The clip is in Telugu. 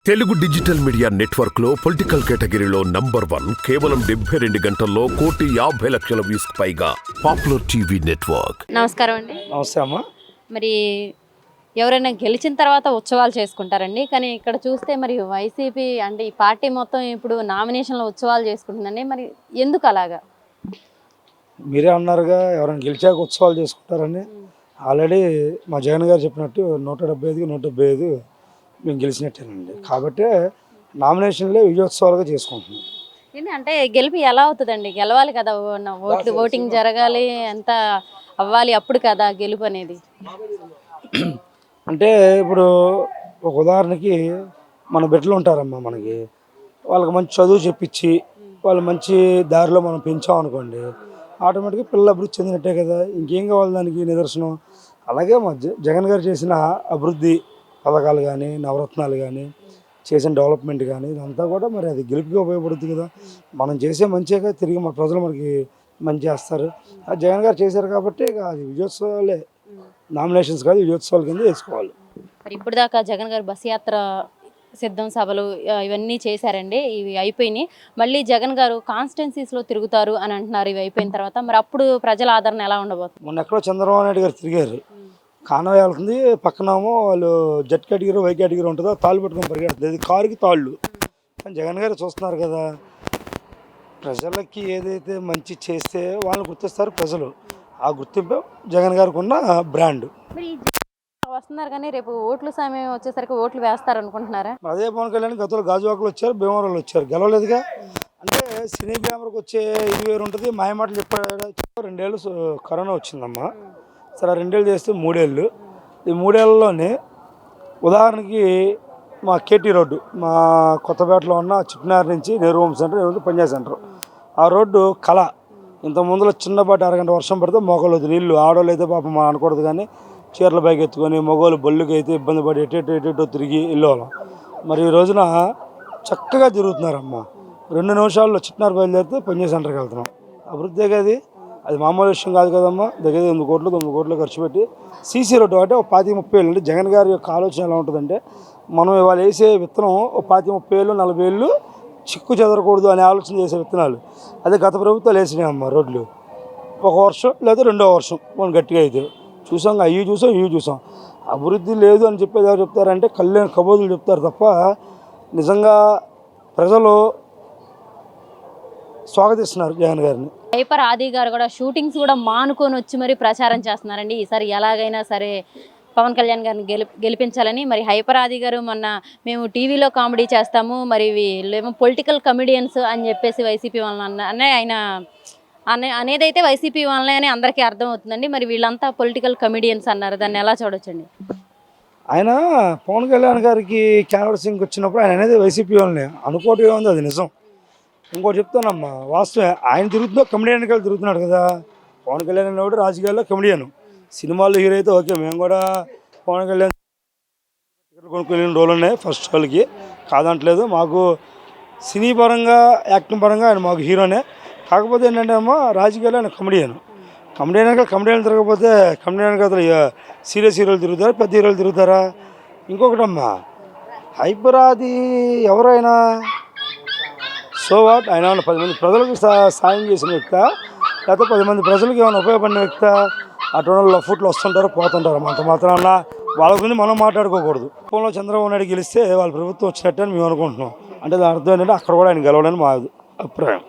తెలుగు డిజిటల్ మీడియా నెట్వర్క్ లో పొలిటికల్ కేటగిరీలో నంబర్ 1 కేవలం 72 గంటల్లో 1,50,00,000 వ్యూస్ పైగా పాపులర్ టీవీ నెట్వర్క్. నమస్కారం అండి. నమస్తే అమ్మ. మరి ఎవరైనా గెలిచిన తర్వాత ఉత్సవాలు చేసుకుంటారండి, కానీ ఇక్కడ చూస్తే మరి వైసీపీ అంటే ఈ పార్టీ మొత్తం ఇప్పుడు నామినేషన్ల ఉత్సవాలు చేసుకుంటుందండి. మరి ఎందుకు అలాగా? మీరే అన్నారుగా ఎవరైనా గెలిచాక ఉత్సవాలు చేసుకుంటారని. ఆల్రెడీ మా జగన్ గారు చెప్పినట్టు 175కి 175 మేము గెలిచినట్టేనండి. కాబట్టి నామినేషన్లే విజయోత్సవాలుగా చేసుకుంటున్నాం. అంటే గెలిపి ఎలా అవుతుందండి? గెలవాలి కదా, ఓటింగ్ జరగాలి, అంతా అవ్వాలి, అప్పుడు కదా గెలుపు అనేది. అంటే ఇప్పుడు ఒక ఉదాహరణకి మన బిడ్డలు ఉంటారమ్మా, మనకి వాళ్ళకి మంచి చదువు చెప్పించి వాళ్ళు మంచి దారిలో మనం పెంచామనుకోండి, ఆటోమేటిక్గా పిల్లలు అభివృద్ధి చెందినట్టే కదా. ఇంకేం కావాలి దానికి నిదర్శనం? అలాగే మా జగన్ గారు చేసిన అభివృద్ధి పథకాలు కానీ, నవరత్నాలు కానీ, చేసిన డెవలప్మెంట్ కానీ, ఇదంతా కూడా మరి అది గెలుపుగా ఉపయోగపడుతుంది కదా. మనం చేసే మంచిగా తిరిగి మన ప్రజలు మనకి మంచి చేస్తారు. అది జగన్ గారు చేశారు కాబట్టి ఇక అది విజయోత్సవాలే, నామినేషన్స్ కాదు విజయోత్సవాల కింద వేసుకోవాలి. మరి ఇప్పుడు దాకా జగన్ గారు బస్ యాత్ర, సిద్ధం సభలు ఇవన్నీ చేశారండి, ఇవి అయిపోయినాయి. మళ్ళీ జగన్ గారు కాన్స్టిట్యున్సీస్లో తిరుగుతారు అని అంటున్నారు ఇవి అయిపోయిన తర్వాత. మరి అప్పుడు ప్రజల ఆదరణ ఎలా ఉండబోతుంది? మొన్న ఎక్కడో చంద్రబాబు నాయుడు గారు తిరిగారు, కాన్వాయ్ వెళ్తుంది, పక్కనేమో వాళ్ళు జెడ్ కేటగిరీ వై కేటగిరీ ఉంటుందో తాళ్ళు పెట్టుకొని పరిగెడుతుంది, అది కారుకి తాళ్ళు. కానీ జగన్ గారు చూస్తున్నారు కదా, ప్రజలకి ఏదైతే మంచి చేస్తే వాళ్ళని గుర్తిస్తారు ప్రజలు. ఆ గుర్తింపు జగన్ గారికి ఉన్న బ్రాండ్. వస్తున్నారు కానీ రేపు ఓట్ల సమయం వచ్చేసరికి ఓట్లు వేస్తారు అనుకుంటున్నారా? అదే పవన్ కళ్యాణ్ గతంలో గాజువాకలు వచ్చారు, భీమవరంలో వచ్చారు, గెలవలేదుగా. అంటే సినీ గ్రామర్కి వచ్చే ఇది వేరు ఉంటుంది. మాయమాటలు చెప్పాడు. 2 ఏళ్ళు కరోనా వచ్చిందమ్మా. సరే 2 ఏళ్ళు చేస్తే 3 ఏళ్ళు. ఈ 3 ఏళ్ళలోనే ఉదాహరణకి మా కేటీ రోడ్డు, మా కొత్తపేటలో ఉన్న చిట్నార్ నుంచి Nehru home centre, Punjab centre, ఆ రోడ్డు కళ. ఇంత ముందులో చిన్నపాటి అరగంట వర్షం పడితే మోకాలు నీళ్ళు. ఆడవాళ్ళు అయితే పాపం మనం అనకూడదు కానీ చీరలు పైకి ఎత్తుకొని, మగవాళ్ళు బళ్ళుకి అయితే ఇబ్బంది పడి ఎటెటో తిరిగి వెళ్ళేవాళ్ళం. మరి ఈ రోజున చక్కగా తిరుగుతున్నారమ్మా. 2 నిమిషాల్లో చిట్నార్ బయలుదేరితే పంజాబ్ సెంటర్కి వెళ్తున్నాం. అభివృద్ధి అది, అది మామూలు విషయం కాదు కదమ్మా. దగ్గర 9 కోట్లు ఖర్చు పెట్టి సీసీ రోడ్డు అంటే 25-30 ఏళ్ళు. అంటే జగన్ గారి యొక్క ఆలోచన ఎలా ఉంటుందంటే, మనం ఇవాళ వేసే విత్తనం 25-30 ఏళ్ళు 40 ఏళ్ళు చిక్కు చెదరకూడదు అనే ఆలోచన చేసే విత్తనాలు. అదే గత ప్రభుత్వాలు వేసినాయి అమ్మ రోడ్లు. ఒక వర్షం లేదా 2వ వర్షం మనం గట్టిగా అయితే చూసాం, అవి చూసాం. అభివృద్ధి లేదు అని చెప్పేది ఎవరు చెప్తారంటే కబోదులు చెప్తారు తప్ప నిజంగా ప్రజలు స్వాగతిస్తున్నారు జగన్ గారిని. హైపర్ ఆది గారు కూడా షూటింగ్స్ కూడా మానుకొని వచ్చి మరి ప్రచారం చేస్తున్నారండి. ఈసారి ఎలాగైనా సరే పవన్ కళ్యాణ్ గారిని గెలిపించాలని. మరి హైపర్ ఆది గారు మొన్న మేము టీవీలో కామెడీ చేస్తాము, మరి వీళ్ళేమో పొలిటికల్ కమెడియన్స్ అని చెప్పేసి వైసీపీ వాళ్ళని ఆయన అనేదైతే వైసీపీ వాళ్ళనే అని అందరికీ అర్థమవుతుందండి. మరి వీళ్ళంతా పొలిటికల్ కమెడియన్స్ అన్నారు, దాన్ని ఎలా చూడొచ్చండి? ఆయన పవన్ కళ్యాణ్ గారికి క్యాన్వర్సింగ్కి వచ్చినప్పుడు ఆయన అనేది వైసీపీ వాళ్ళని అనుకోవటం ఏముంది, అది నిజం. ఇంకోటి చెప్తానమ్మా, వాస్తవే. ఆయన తిరుగుతుందో కమెడియన్ గారు తిరుగుతున్నాడు కదా. పవన్ కళ్యాణ్ అనేవాడు రాజకీయాల్లో కమెడియన్, సినిమాల్లో హీరో అయితే ఓకే. మేము కూడా పవన్ కళ్యాణ్ కొనుక్కునే రోజులు ఉన్నాయి ఫస్ట్ వాళ్ళకి, కాదంటలేదు. మాకు సినీ పరంగా, యాక్టింగ్ పరంగా ఆయన మాకు హీరోనే. కాకపోతే ఏంటంటే అమ్మా, రాజకీయాల్లో ఆయన కమెడియన్ తిరగకపోతే కమెడియన్ కదా సీరియస్ హీరోలు తిరుగుతారా, పెద్ద హీరోలు తిరుగుతారా? ఇంకొకటమ్మా, హైపరాది ఎవరైనా సో వాట్, ఆయన 10 మంది ప్రజలకు సాయం చేసిన వ్యక్త, లేకపోతే 10 మంది ప్రజలకు ఏమైనా ఉపయోగపడిన వ్యక్త? అటువంటి లఫుట్లు వస్తుంటారు, పోతుంటారు. అంత మాత్రాన వాళ్ళ గురించి మనం మాట్లాడుకోకూడదు. కుప్పంలో చంద్రబాబు నాయుడు గెలిస్తే వాళ్ళ ప్రభుత్వం వచ్చినట్టు అని మేము అనుకుంటున్నాం. అంటే దాని అర్థం ఏంటంటే అక్కడ కూడా ఆయన గెలవడని మా అభిప్రాయం.